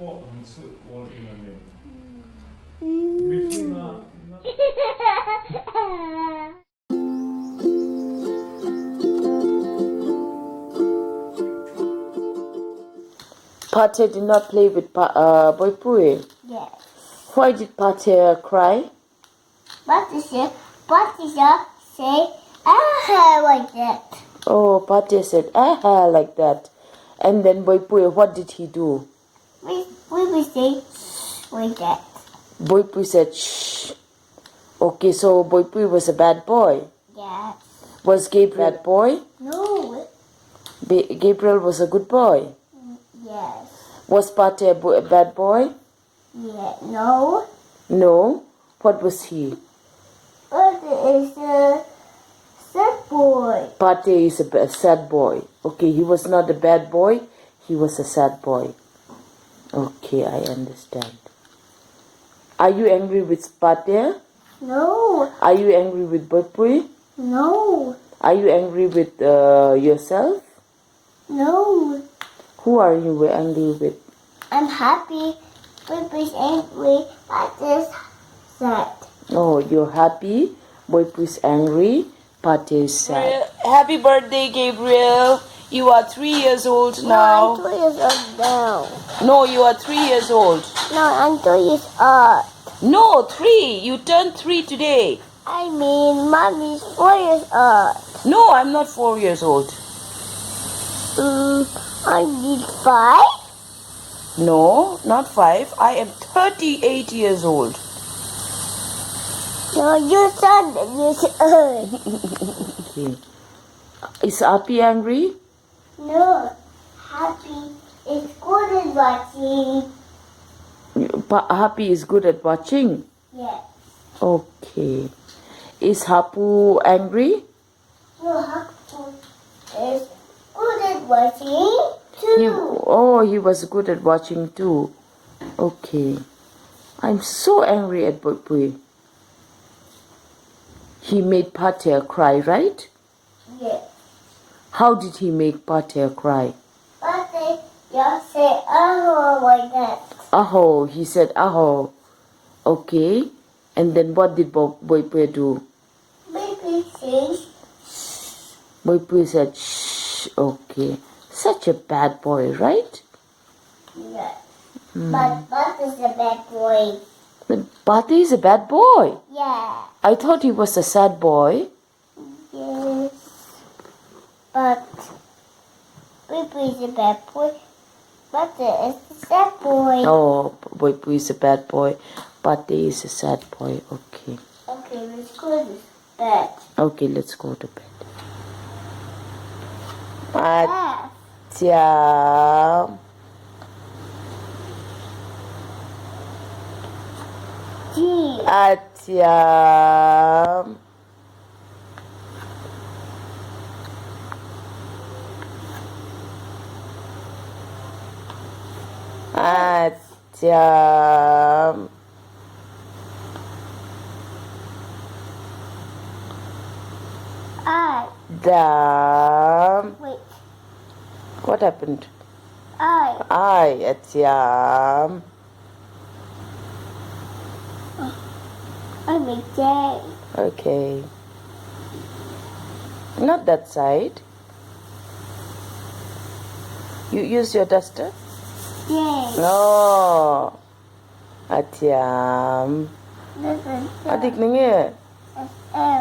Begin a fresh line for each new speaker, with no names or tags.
Pate did not play with Boy Pui.
Yes.
Why did Pate cry?
Pate say, like that.
Oh, Pate said, aha, like that. And then Boy Pui, what did he do?
We will say, like that.
Boy Pui said, shh. Okay, so Boy Pui was a bad boy.
Yes.
Was Gabriel a bad boy?
No.
Gabriel was a good boy.
Yes.
Was Pate a bad boy?
Yeah. No.
No. What was he?
Pate is a sad boy.
Pate is a sad boy. Okay, he was not a bad boy. He was a sad boy. Okay, I understand. Are you angry with Pate?
No.
Are you angry with Boy Pui?
No.
Are you angry with yourself?
No.
Who are you angry with?
I'm happy. Pate is angry. Pate is sad.
Oh, you're happy. Boy Pui is angry. Pate is sad. Happy birthday, Gabriel. You are 3 years old now.
No, I'm 2 years old now.
No, you are 3 years old.
No, I'm 2 years old.
No, 3. You turned 3 today.
I mean, Mommy's 4 years old.
No, I'm not 4 years old.
I need 5.
No, not 5. I am 38 years old.
No, you're 7 years old.
Okay. Is Happy angry?
No, Happy is good at watching.
Happy is good at watching?
Yes.
Okay. Is Hapu angry?
No, Happy is good at watching too.
He was good at watching too. Okay. I'm so angry at Boy Pui. He made Pate cry, right?
Yes.
How did he make Pate cry?
But they just say, oh, like that.
Aho, he said aho. Okay. And then what did Boy Pui do?
Baby says,
Boy Pui said shh. Okay. Such a bad boy, right?
yes. But is a bad boy.
But Pate is a bad boy.
Yeah.
I thought he was a sad boy.
Yes. But Baby is a bad boy. But is a sad boy.
Oh, Boy Pui is a bad boy. Pate is a sad boy. Okay.
Okay, let's go to bed.
Okay, let's go to bed.
Ah.
Acha.
G.
Acha. Acha.
I.
Dam.
Wait.
What happened?
I.
Acha.
I'm a J.
Okay. Not that side. You use your duster?
J.
No. Atiam.
This is
Adik nengah.
M.